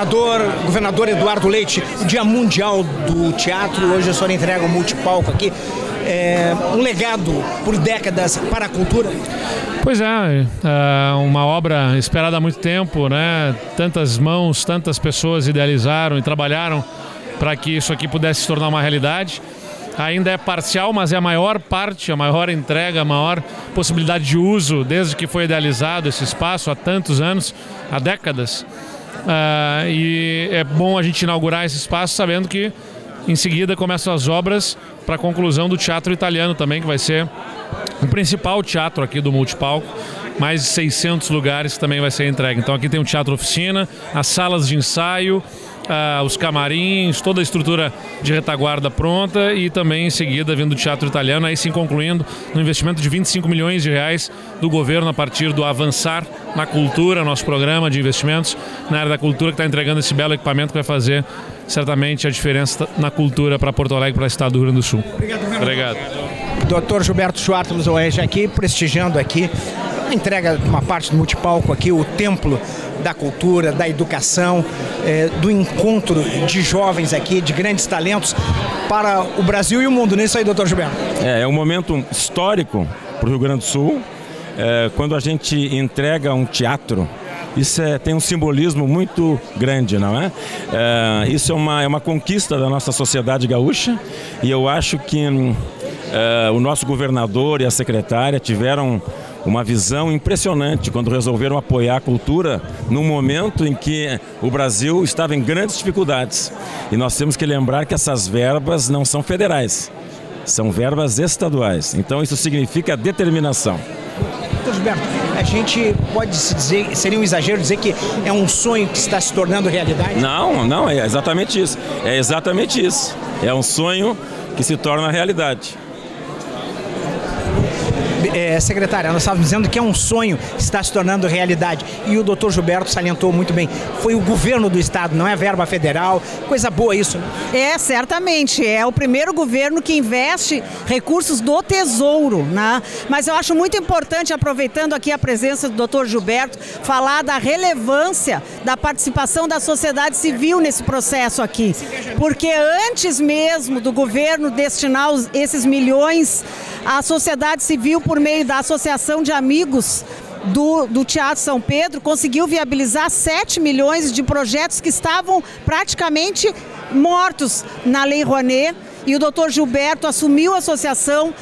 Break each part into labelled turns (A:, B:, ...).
A: Governador Eduardo Leite, o Dia Mundial do Teatro, hoje a senhora entrega um multipalco aqui, um legado por décadas para a cultura.
B: Pois é, uma obra esperada há muito tempo, né? Tantas mãos, tantas pessoas idealizaram e trabalharam para que isso aqui pudesse se tornar uma realidade. Ainda é parcial, mas é a maior parte, a maior entrega, a maior possibilidade de uso desde que foi idealizado esse espaço há tantos anos, há décadas. E é bom a gente inaugurar esse espaço sabendo que em seguida começam as obras para a conclusão do Teatro Italiano também, que vai ser o principal teatro aqui do multipalco. Mais de 600 lugares que também vai ser entregue. Então aqui tem o teatro oficina, as salas de ensaio, os camarins, toda a estrutura de retaguarda pronta e também em seguida vindo do Teatro Italiano, aí sim concluindo no investimento de 25 milhões de reais do governo a partir do Avançar na Cultura, nosso programa de investimentos na área da cultura, que está entregando esse belo equipamento que vai fazer certamente a diferença na cultura para Porto Alegre, para o estado do Rio Grande do Sul. Obrigado.
A: Dr. Gilberto Schwartz hoje aqui, prestigiando aqui, entrega uma parte do multipalco aqui, o templo da cultura, da educação, do encontro de jovens aqui, de grandes talentos para o Brasil e o mundo, não é isso aí, doutor Gilberto?
C: É um momento histórico para o Rio Grande do Sul, quando a gente entrega um teatro. Isso tem um simbolismo muito grande, não é? Isso é uma conquista da nossa sociedade gaúcha e eu acho que o nosso governador e a secretária tiveram uma visão impressionante quando resolveram apoiar a cultura num momento em que o Brasil estava em grandes dificuldades. E nós temos que lembrar que essas verbas não são federais, são verbas estaduais. Então isso significa determinação.
A: Doutor Gilberto, a gente pode se dizer, seria um exagero dizer que é um sonho que está se tornando realidade?
C: Não, é exatamente isso. É exatamente isso. É um sonho que se torna realidade.
A: Secretária, nós estávamos dizendo que é um sonho que está se tornando realidade e o doutor Gilberto salientou muito bem, foi o governo do estado, não é verba federal, coisa boa isso, né?
D: Certamente, é o primeiro governo que investe recursos do Tesouro, né? Mas eu acho muito importante, aproveitando aqui a presença do doutor Gilberto, falar da relevância da participação da sociedade civil nesse processo aqui, porque antes mesmo do governo destinar esses milhões, a sociedade civil, por meio da Associação de Amigos do Teatro São Pedro, conseguiu viabilizar 7 milhões de projetos que estavam praticamente mortos na Lei Rouanet. E o doutor Gilberto assumiu a associação,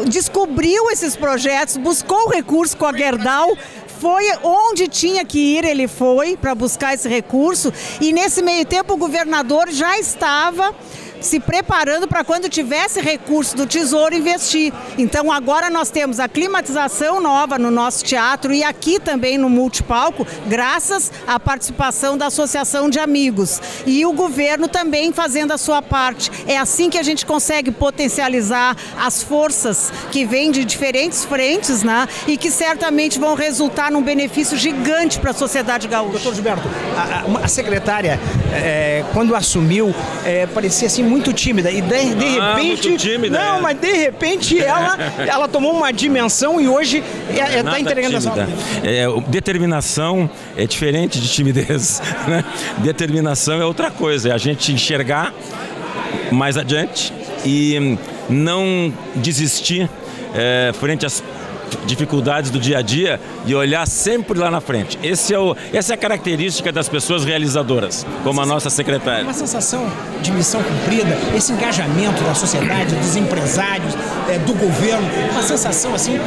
D: descobriu esses projetos, buscou recurso com a Gerdau, foi onde tinha que ir, ele foi para buscar esse recurso. E nesse meio tempo o governador já estava se preparando para quando tivesse recurso do Tesouro investir. Então agora nós temos a climatização nova no nosso teatro e aqui também no multipalco, graças à participação da Associação de Amigos. E o governo também fazendo a sua parte. É assim que a gente consegue potencializar as forças que vêm de diferentes frentes, né? E que certamente vão resultar num benefício gigante para a sociedade gaúcha.
A: Doutor Gilberto, a secretária, quando assumiu, parecia assim muito tímida e de repente,
C: muito tímida,
A: não, mas de repente ela tomou uma dimensão e hoje está entregando essa.
C: Determinação é diferente de timidez, né? Determinação é outra coisa, é a gente enxergar mais adiante e não desistir frente às dificuldades do dia a dia e olhar sempre lá na frente. Essa é a característica das pessoas realizadoras, como a nossa secretária.
A: Uma sensação de missão cumprida, esse engajamento da sociedade, dos empresários, do governo, uma sensação assim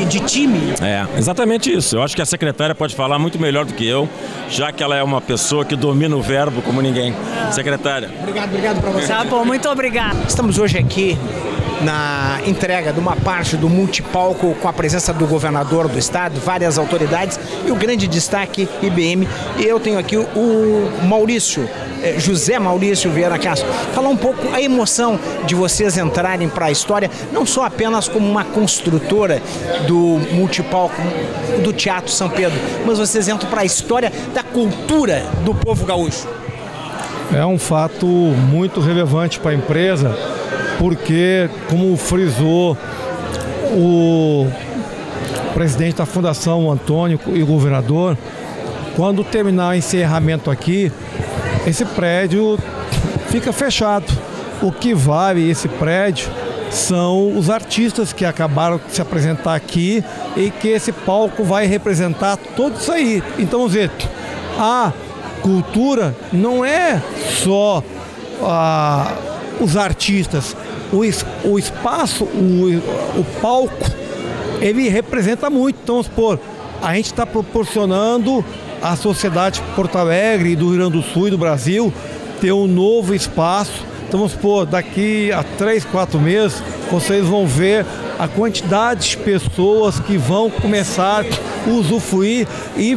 A: de time.
C: Exatamente isso. Eu acho que a secretária pode falar muito melhor do que eu, já que ela é uma pessoa que domina o verbo como ninguém. Secretária.
A: Obrigado para você.
D: Tá bom, muito obrigado.
A: Estamos hoje aqui na entrega de uma parte do multipalco com a presença do governador do estado, várias autoridades e o grande destaque IBM. E eu tenho aqui o Maurício, José Maurício Vieira Castro. Falar um pouco a emoção de vocês entrarem para a história, não só apenas como uma construtora do multipalco do Teatro São Pedro, mas vocês entram para a história da cultura do povo gaúcho.
E: É um fato muito relevante para a empresa, porque, como frisou o presidente da Fundação, o Antônio, e o governador, quando terminar o encerramento aqui, esse prédio fica fechado. O que vale esse prédio são os artistas que acabaram de se apresentar aqui e que esse palco vai representar tudo isso aí. Então, vamos ver, a cultura não é só os artistas, o espaço, o palco, ele representa muito. Então, vamos supor, a gente está proporcionando à sociedade de Porto Alegre e do Rio Grande do Sul e do Brasil ter um novo espaço. Então, vamos supor, daqui a 3, 4 meses, vocês vão ver a quantidade de pessoas que vão começar a usufruir e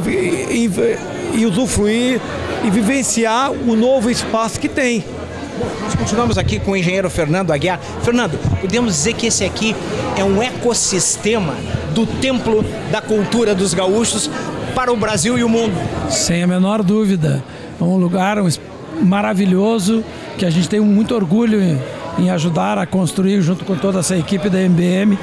E: usufruir e vivenciar o novo espaço que tem.
A: Nós continuamos aqui com o engenheiro Fernando Aguiar. Fernando, podemos dizer que esse aqui é um ecossistema do templo da cultura dos gaúchos para o Brasil e o mundo?
F: Sem a menor dúvida. É um lugar maravilhoso que a gente tem muito orgulho em ajudar a construir junto com toda essa equipe da MBM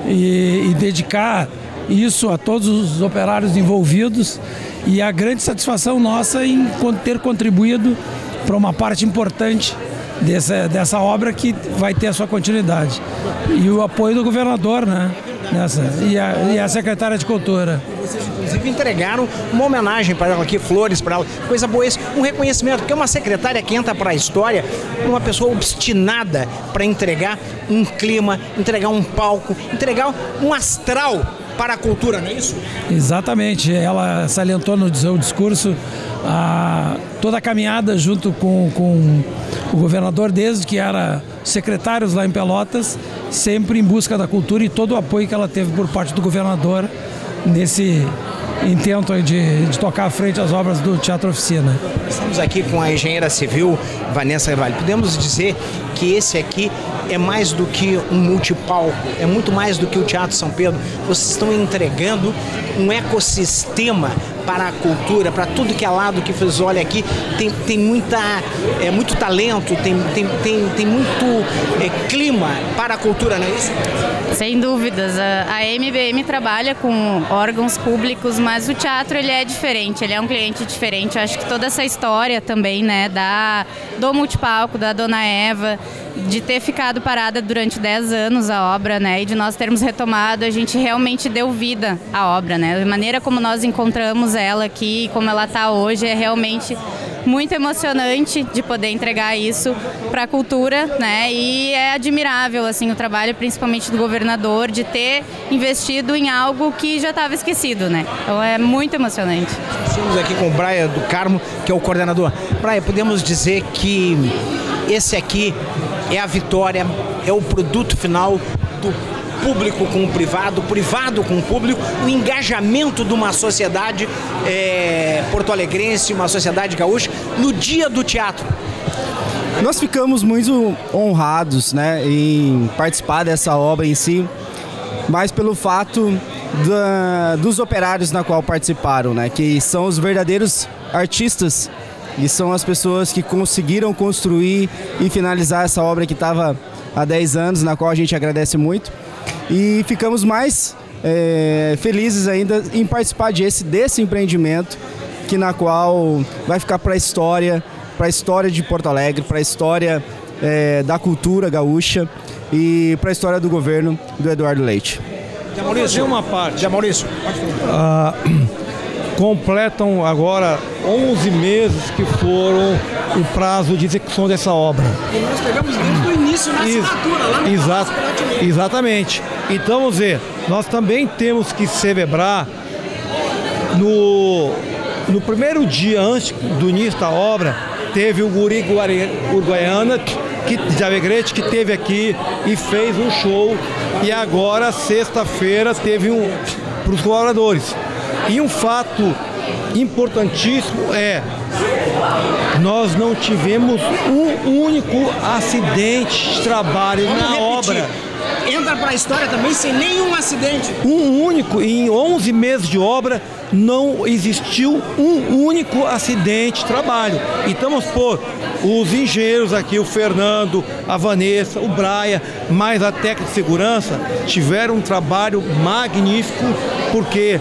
F: e dedicar isso a todos os operários envolvidos, e a grande satisfação nossa em ter contribuído para uma parte importante dessa obra que vai ter a sua continuidade. E o apoio do governador, né? E a secretária de Cultura.
A: Vocês, inclusive, entregaram uma homenagem para ela aqui, flores para ela, coisa boa isso, um reconhecimento, porque é uma secretária que entra para a história, uma pessoa obstinada para entregar um clima, entregar um palco, entregar um astral para a cultura, não é isso?
F: Exatamente, ela salientou no seu discurso toda a caminhada junto com o governador, desde que era secretários lá em Pelotas, sempre em busca da cultura, e todo o apoio que ela teve por parte do governador nesse intento aí de tocar à frente as obras do Teatro Oficina.
A: Estamos aqui com a engenheira civil Vanessa Revalho. Podemos dizer que esse aqui é mais do que um multipalco, é muito mais do que o Teatro São Pedro. Vocês estão entregando um ecossistema para a cultura, para tudo que é lado que vocês olham aqui. Tem muito talento, tem muito clima para a cultura, não é isso?
G: Sem dúvidas. A MBM trabalha com órgãos públicos, mas o teatro ele é diferente, ele é um cliente diferente. Eu acho que toda essa história também, né, do multipalco, da Dona Eva, de ter ficado parada durante 10 anos a obra, né, e de nós termos retomado, a gente realmente deu vida à obra, né? A maneira como nós encontramos ela aqui, como ela está hoje, é realmente muito emocionante de poder entregar isso para a cultura, né? E é admirável assim o trabalho, principalmente do governador, de ter investido em algo que já estava esquecido, né? Então é muito emocionante.
A: Estamos aqui com o Brian do Carmo, que é o coordenador. Brian, podemos dizer que esse aqui é a vitória, é o produto final do público com o privado, privado com o público, o engajamento de uma sociedade porto-alegrense, uma sociedade gaúcha, no dia do teatro.
H: Nós ficamos muito honrados, né, em participar dessa obra em si, mas pelo fato dos operários na qual participaram, né, que são os verdadeiros artistas e são as pessoas que conseguiram construir e finalizar essa obra que estava há 10 anos, na qual a gente agradece muito. E ficamos mais felizes ainda em participar desse empreendimento, que na qual vai ficar para a história de Porto Alegre, para a história da cultura gaúcha e para a história do governo do Eduardo Leite.
A: Maurício, uma parte. Maurício,
E: completam agora 11 meses que foram o prazo de execução dessa obra.
A: E nós pegamos desde o início na assinatura, lá no
E: Exatamente. Então, vamos ver, nós também temos que celebrar no primeiro dia antes do início da obra, teve o Guri Uruguaiana de Alegrete, que teve aqui e fez um show, e agora, sexta-feira, teve para os colaboradores. E um fato importantíssimo nós não tivemos um único acidente de trabalho obra.
A: Entra para a história também sem nenhum acidente.
E: Um único, em 11 meses de obra, não existiu um único acidente de trabalho. Então, vamos pôr os engenheiros aqui, o Fernando, a Vanessa, o Brian, mais a técnica de segurança, tiveram um trabalho magnífico, porque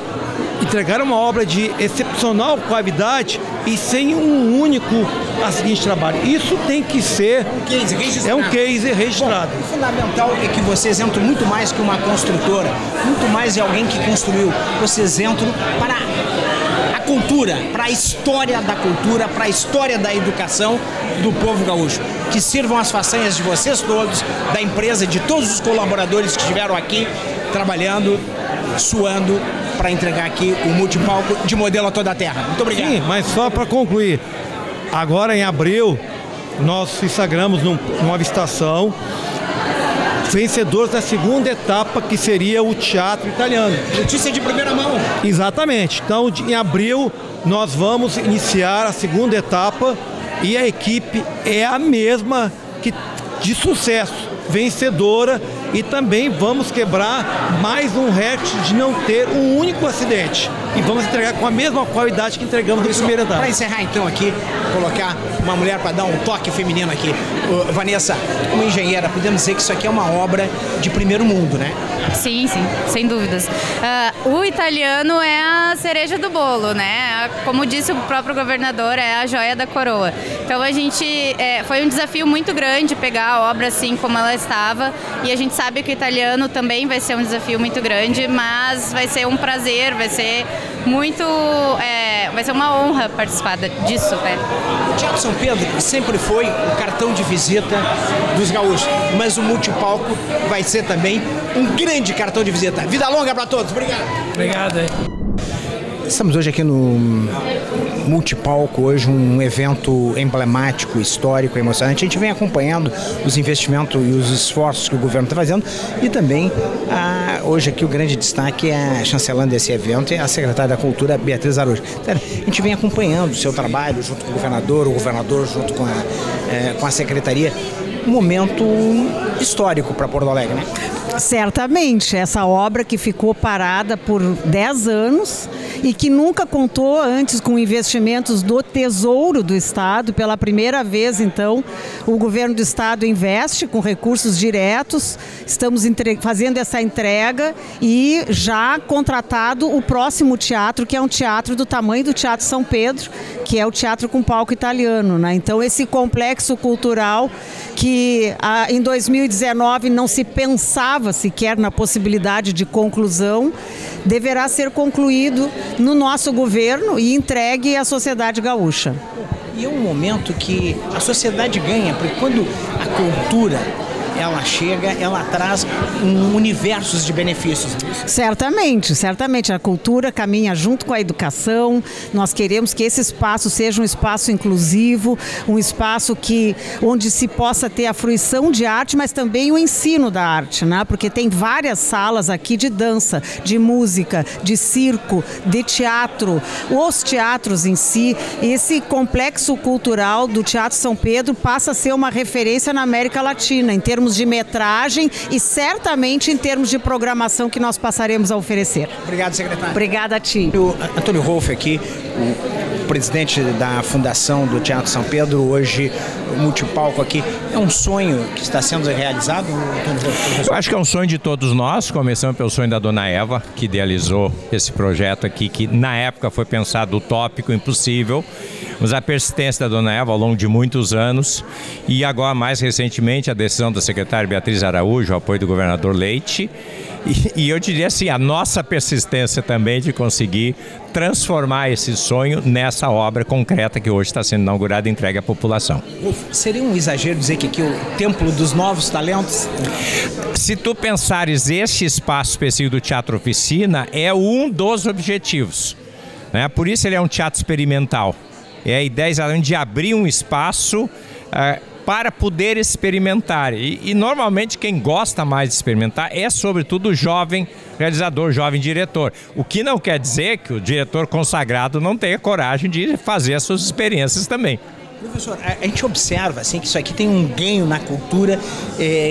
E: entregaram uma obra de excepcional qualidade e sem um único seguinte trabalho. Isso tem que ser um case registrado.
A: Bom, o fundamental é que vocês entram muito mais que uma construtora, muito mais de alguém que construiu. Vocês entram para a cultura, para a história da cultura, para a história da educação do povo gaúcho. Que sirvam as façanhas de vocês todos, da empresa, de todos os colaboradores que estiveram aqui trabalhando, suando, para entregar aqui o multipalco de modelo a toda a terra. Muito obrigado.
E: Sim, mas só para concluir, agora em abril, nós consagramos numa licitação vencedores da segunda etapa, que seria o teatro italiano.
A: Notícia de primeira mão.
E: Exatamente. Então, em abril, nós vamos iniciar a segunda etapa e a equipe é a mesma de sucesso, vencedora, e também vamos quebrar mais um recorde de não ter um único acidente. E vamos entregar com a mesma qualidade que entregamos na primeira etapa.
A: Para encerrar então aqui, colocar uma mulher para dar um toque feminino aqui. Vanessa, uma engenheira, podemos dizer que isso aqui é uma obra de primeiro mundo, né?
G: Sim, sim, sem dúvidas. O italiano é a cereja do bolo, né? Como disse o próprio governador, é a joia da coroa. Então a gente, foi um desafio muito grande pegar a obra assim como ela estava, e a gente sabe que o italiano também vai ser um desafio muito grande, mas vai ser um prazer, vai ser muito, vai ser uma honra participar disso, né?
A: O Teatro São Pedro sempre foi o cartão de visita dos gaúchos, mas o multipalco vai ser também um grande cartão de visita. Vida longa para todos. Obrigado.
F: Obrigado.
A: Estamos hoje aqui no multipalco, hoje um evento emblemático, histórico, emocionante. A gente vem acompanhando os investimentos e os esforços que o governo está fazendo, e também hoje aqui o grande destaque é a chancelando desse evento, é a secretária da Cultura, Beatriz Araújo. A gente vem acompanhando o seu trabalho junto com o governador junto com a secretaria. Um momento histórico para Porto Alegre, né?
D: Certamente, essa obra que ficou parada por 10 anos e que nunca contou antes com investimentos do Tesouro do Estado. Pela primeira vez, então, o governo do Estado investe com recursos diretos. Estamos fazendo essa entrega e já contratado o próximo teatro, que é um teatro do tamanho do Teatro São Pedro, que é o teatro com palco italiano, né? Então, esse complexo cultural que em 2019 não se pensava sequer na possibilidade de conclusão, deverá ser concluído no nosso governo e entregue à sociedade gaúcha.
A: E é um momento que a sociedade ganha, porque quando a cultura ela chega, ela traz universos de benefícios.
D: Certamente, certamente. A cultura caminha junto com a educação. Nós queremos que esse espaço seja um espaço inclusivo, um espaço onde se possa ter a fruição de arte, mas também o ensino da arte, né? Porque tem várias salas aqui de dança, de música, de circo, de teatro, os teatros em si. Esse complexo cultural do Teatro São Pedro passa a ser uma referência na América Latina, em termos de metragem e certamente em termos de programação que nós passaremos a oferecer.
A: Obrigado, secretário.
D: Obrigada a ti.
A: O Antônio Rolf aqui, o presidente da Fundação do Teatro São Pedro, hoje o multipalco aqui, é um sonho que está sendo realizado, Antônio Rolf?
I: Eu acho que é um sonho de todos nós, começando pelo sonho da dona Eva, que idealizou esse projeto aqui, que na época foi pensado utópico, impossível, mas a persistência da dona Eva ao longo de muitos anos, e agora mais recentemente a decisão da secretária Beatriz Araújo, o apoio do governador Leite, e eu diria assim, a nossa persistência também de conseguir transformar esse sonho nessa obra concreta que hoje está sendo inaugurada e entregue à população.
A: Seria um exagero dizer que aqui é o templo dos novos talentos?
I: Se tu pensares, este espaço específico do Teatro Oficina é um dos objetivos, né? Por isso ele é um teatro experimental. É a ideia exatamente de abrir um espaço para poder experimentar. E normalmente quem gosta mais de experimentar é sobretudo o jovem realizador, jovem diretor. O que não quer dizer que o diretor consagrado não tenha coragem de fazer as suas experiências também.
A: Professor, a gente observa assim, que isso aqui tem um ganho na cultura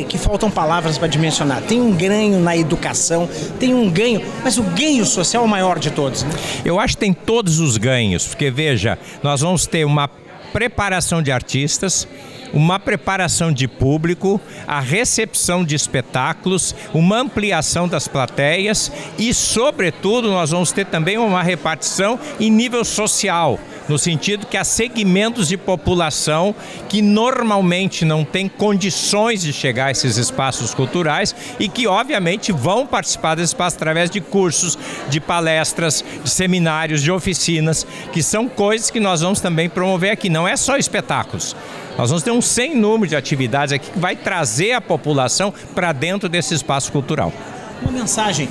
A: que faltam palavras para dimensionar. Tem um ganho na educação, tem um ganho, mas o ganho social é o maior de todos, né?
I: Eu acho que tem todos os ganhos, porque veja, nós vamos ter uma preparação de artistas, uma preparação de público, a recepção de espetáculos, uma ampliação das plateias e, sobretudo, nós vamos ter também uma repartição em nível social, no sentido que há segmentos de população que normalmente não têm condições de chegar a esses espaços culturais e que, obviamente, vão participar desse espaço através de cursos, de palestras, de seminários, de oficinas, que são coisas que nós vamos também promover aqui. Não é só espetáculos. Nós vamos ter um sem número de atividades aqui que vai trazer a população para dentro desse espaço cultural.
A: Uma mensagem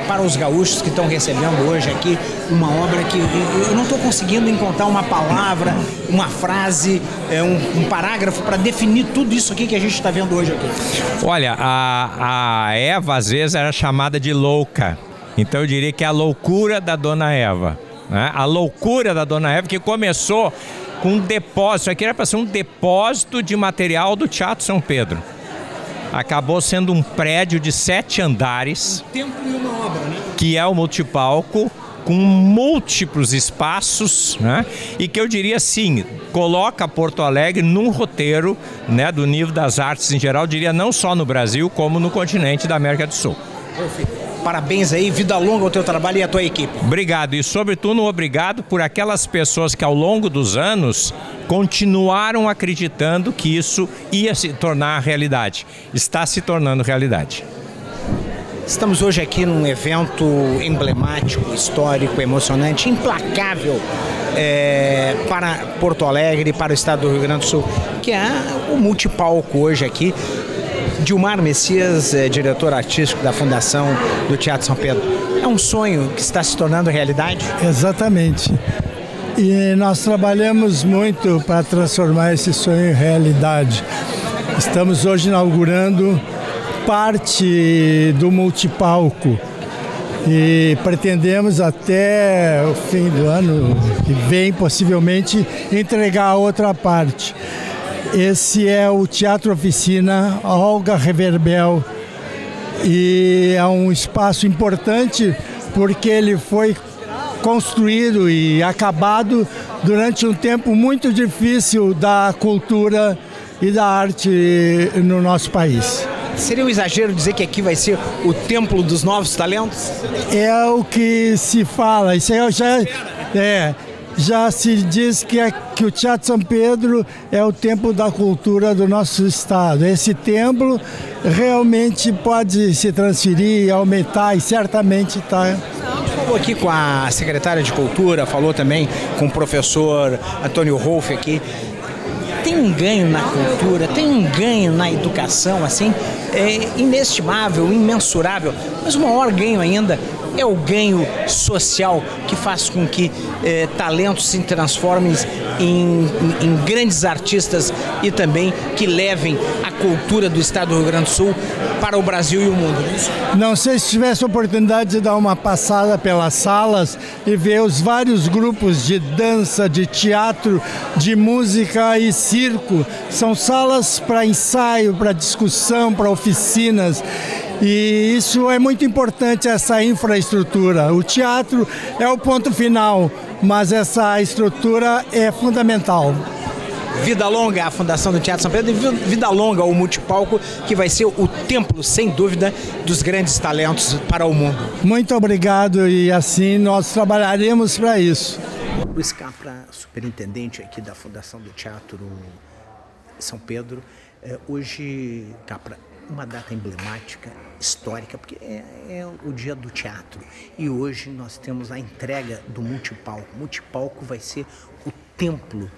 A: para os gaúchos que estão recebendo hoje aqui uma obra que eu não estou conseguindo encontrar uma palavra, uma frase, um parágrafo para definir tudo isso aqui que a gente está vendo hoje aqui.
I: Olha, a Eva às vezes era chamada de louca, então eu diria que é a loucura da Dona Eva, né? A loucura da Dona Eva que começou com um depósito, isso aqui era para ser um depósito de material do Teatro São Pedro. Acabou sendo um prédio de 7 andares,
A: Um templo e uma obra, né?
I: Que é o multipalco, com múltiplos espaços, né? E que eu diria assim, coloca Porto Alegre num roteiro, né, do nível das artes em geral, eu diria não só no Brasil, como no continente da América do Sul.
A: Parabéns aí, vida longa ao teu trabalho e à tua equipe.
I: Obrigado e, sobretudo, obrigado por aquelas pessoas que ao longo dos anos continuaram acreditando que isso ia se tornar realidade. Está se tornando realidade.
A: Estamos hoje aqui num evento emblemático, histórico, emocionante, implacável para Porto Alegre e para o estado do Rio Grande do Sul, que é o multipalco hoje aqui. Dilmar Messias, diretor artístico da Fundação do Teatro São Pedro. É um sonho que está se tornando realidade?
J: Exatamente. E nós trabalhamos muito para transformar esse sonho em realidade. Estamos hoje inaugurando parte do multipalco e pretendemos até o fim do ano que vem, possivelmente, entregar a outra parte. Esse é o Teatro Oficina Olga Reverbel e é um espaço importante porque ele foi construído e acabado durante um tempo muito difícil da cultura e da arte no nosso país.
A: Seria um exagero dizer que aqui vai ser o templo dos novos talentos?
J: É o que se fala, isso já se diz que o Teatro São Pedro é o templo da cultura do nosso estado. Esse templo realmente pode se transferir, aumentar e certamente está.
A: Falou aqui com a secretária de Cultura, falou também com o professor Antônio Rolf aqui. Tem um ganho na cultura, tem um ganho na educação, assim, inestimável, imensurável, mas o maior ganho ainda é o ganho social que faz com que talentos se transformem em grandes artistas e também que levem a cultura do estado do Rio Grande do Sul para o Brasil e o mundo.
J: Não sei se tivesse a oportunidade de dar uma passada pelas salas e ver os vários grupos de dança, de teatro, de música e circo. São salas para ensaio, para discussão, para oficinas. E isso é muito importante, essa infraestrutura. O teatro é o ponto final, mas essa estrutura é fundamental.
A: Vida longa à Fundação do Teatro São Pedro e vida longa ao multipalco, que vai ser o templo, sem dúvida, dos grandes talentos para o mundo.
J: Muito obrigado e assim nós trabalharemos para isso.
A: Luiz Capra, superintendente aqui da Fundação do Teatro São Pedro. Hoje, Capra, uma data emblemática, histórica, porque é o dia do teatro. E hoje nós temos a entrega do multipalco. O multipalco vai ser o templo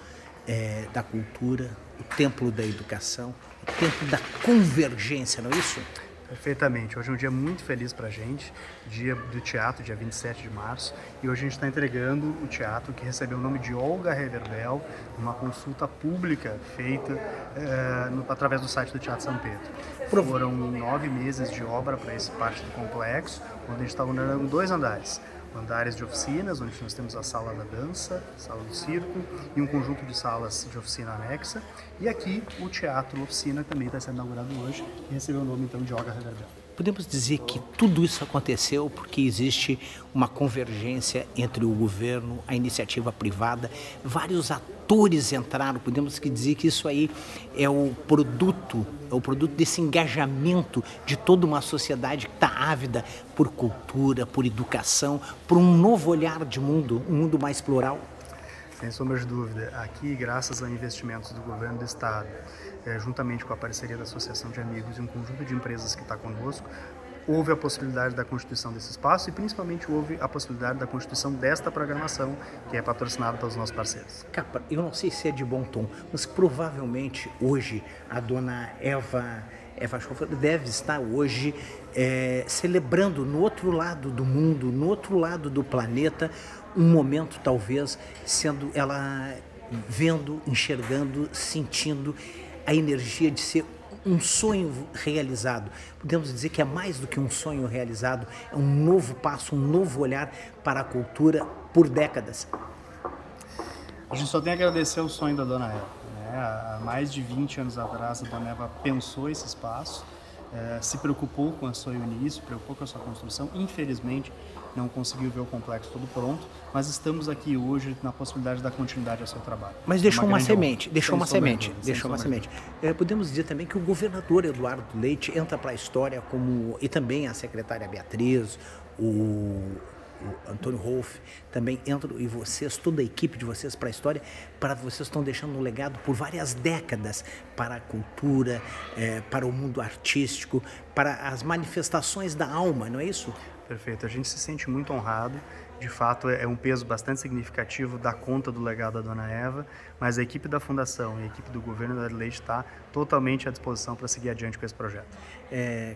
A: da cultura, o templo da educação, o templo da convergência, não é isso?
K: Perfeitamente. Hoje é um dia muito feliz para a gente, dia do teatro, dia 27 de março, e hoje a gente está entregando o teatro que recebeu o nome de Olga Reverbel, uma consulta pública feita através do site do Teatro São Pedro. Foram 9 meses de obra para essa parte do complexo, onde a gente está inaugurando 2 andares. Andares de oficinas, onde nós temos a sala da dança, sala do circo e um conjunto de salas de oficina anexa. E aqui o Teatro Oficina também está sendo inaugurado hoje e recebeu o nome então de Olga Reverbel.
A: Podemos dizer que tudo isso aconteceu porque existe uma convergência entre o governo, a iniciativa privada, vários atores entraram, podemos dizer que isso aí é o produto desse engajamento de toda uma sociedade que está ávida por cultura, por educação, por um novo olhar de mundo, um mundo mais plural.
K: Sem sombra de dúvida, aqui, graças a investimentos do governo do estado, juntamente com a parceria da Associação de Amigos e um conjunto de empresas que está conosco, houve a possibilidade da constituição desse espaço e principalmente houve a possibilidade da constituição desta programação que é patrocinada pelos nossos parceiros.
A: Capra, eu não sei se é de bom tom, mas provavelmente hoje a dona Eva Schoffer deve estar hoje celebrando no outro lado do mundo, no outro lado do planeta, um momento talvez sendo ela vendo, enxergando, sentindo a energia de ser um sonho realizado. Podemos dizer que é mais do que um sonho realizado, é um novo passo, um novo olhar para a cultura por décadas.
K: A gente só tem a agradecer o sonho da dona Eva. Há mais de 20 anos atrás, a dona Eva pensou esse espaço, se preocupou com o seu início, se preocupou com a sua construção. Infelizmente, não conseguiu ver o complexo todo pronto, mas estamos aqui hoje na possibilidade da continuidade ao seu trabalho.
A: Mas deixou uma semente, podemos dizer também que o governador Eduardo Leite entra para a história e também a secretária Beatriz, o Antônio Rolf, também entram, e vocês, toda a equipe de vocês para a história, para vocês estão deixando um legado por várias décadas para a cultura, para o mundo artístico, para as manifestações da alma, não é isso?
K: Perfeito, a gente se sente muito honrado, de fato é um peso bastante significativo dar conta do legado da dona Eva, mas a equipe da Fundação e a equipe do governo da Leite está totalmente à disposição para seguir adiante com esse projeto.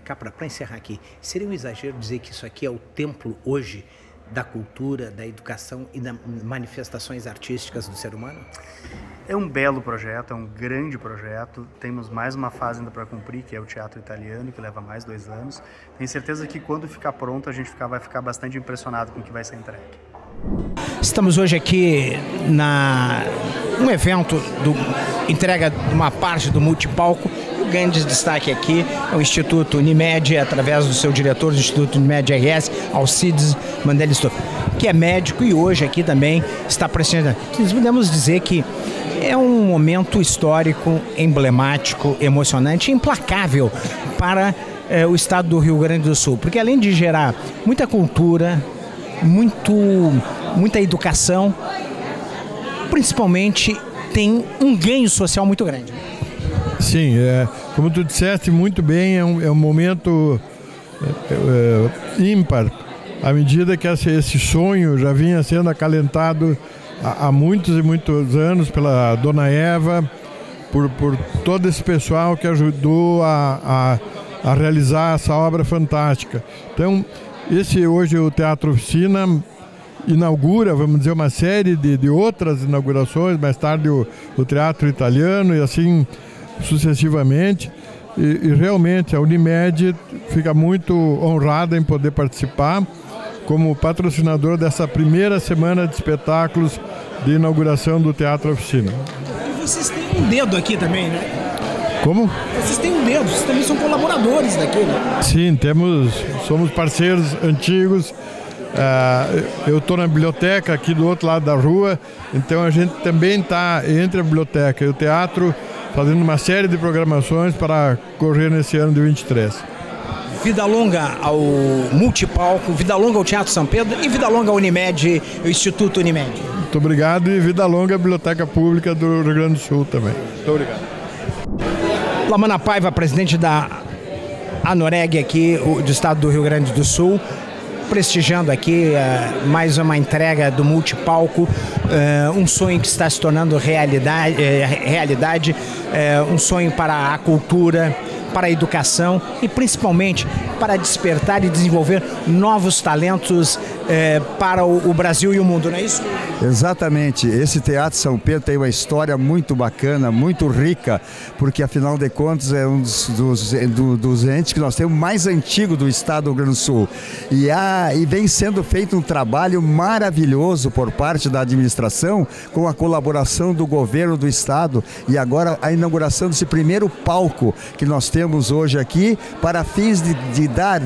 A: Capra, para encerrar aqui, seria um exagero dizer que isso aqui é o templo hoje da cultura, da educação e das manifestações artísticas do ser humano?
K: É um belo projeto, é um grande projeto. Temos mais uma fase ainda para cumprir, que é o Teatro Italiano, que leva mais 2 anos. Tenho certeza que quando ficar pronto, a gente vai ficar bastante impressionado com o que vai ser entregue.
A: Estamos hoje aqui um evento entrega de uma parte do multipalco. O grande destaque aqui é o Instituto Unimed, através do seu diretor do Instituto Unimed RS, Alcides Mandelli Stoff, que é médico e hoje aqui também está prestigiando. Nós podemos dizer que é um momento histórico, emblemático, emocionante, implacável para o estado do Rio Grande do Sul, porque além de gerar muita cultura, muita educação, principalmente tem um ganho social muito grande.
L: Sim, como tu disseste muito bem, é um momento ímpar, à medida que esse sonho já vinha sendo acalentado há muitos e muitos anos pela dona Eva, por todo esse pessoal que ajudou a realizar essa obra fantástica. Então, hoje o Teatro Oficina inaugura, vamos dizer, uma série de outras inaugurações, mais tarde o Teatro Italiano e assim sucessivamente. E realmente a Unimed fica muito honrada em poder participar como patrocinador dessa primeira semana de espetáculos de inauguração do Teatro Oficina.
A: E vocês têm um dedo aqui também, né?
L: Como?
A: Vocês têm um dedo, vocês também são colaboradores daqui, né?
L: Sim, somos parceiros antigos. Eu estou na biblioteca aqui do outro lado da rua, então a gente também está entre a biblioteca e o teatro fazendo uma série de programações para correr nesse ano de 23.
A: Vida longa ao Multipalco, vida longa ao Teatro São Pedro e vida longa ao Unimed, o Instituto Unimed.
L: Muito obrigado e vida longa à Biblioteca Pública do Rio Grande do Sul também.
A: Muito obrigado. Lamana Paiva, presidente da ANOREG aqui do estado do Rio Grande do Sul, prestigiando aqui mais uma entrega do Multipalco, um sonho que está se tornando realidade, um sonho para a cultura, para a educação e principalmente para despertar e desenvolver novos talentos para o Brasil e o mundo, não é isso?
M: Exatamente. Esse Teatro São Pedro tem uma história muito bacana, muito rica, porque afinal de contas é um dos entes que nós temos mais antigo do estado do Rio Grande do Sul. E vem sendo feito um trabalho maravilhoso por parte da administração, com a colaboração do governo do estado e agora a inauguração desse primeiro palco que nós temos recebemos hoje aqui para fins de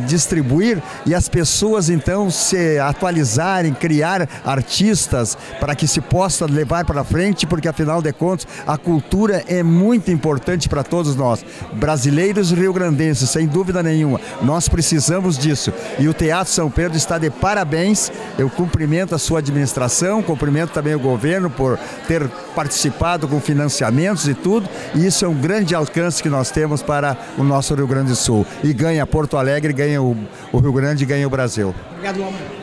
M: distribuir e as pessoas então se atualizarem, criar artistas para que se possa levar para frente, porque afinal de contas a cultura é muito importante para todos nós, brasileiros e rio-grandenses, sem dúvida nenhuma. Nós precisamos disso e o Teatro São Pedro está de parabéns. Eu cumprimento a sua administração, cumprimento também o governo por ter participado com financiamentos e tudo, e isso é um grande alcance que nós temos para o nosso Rio Grande do Sul. E ganha Porto Alegre, ganha o Rio Grande e ganha o Brasil.
A: Obrigado, Loma.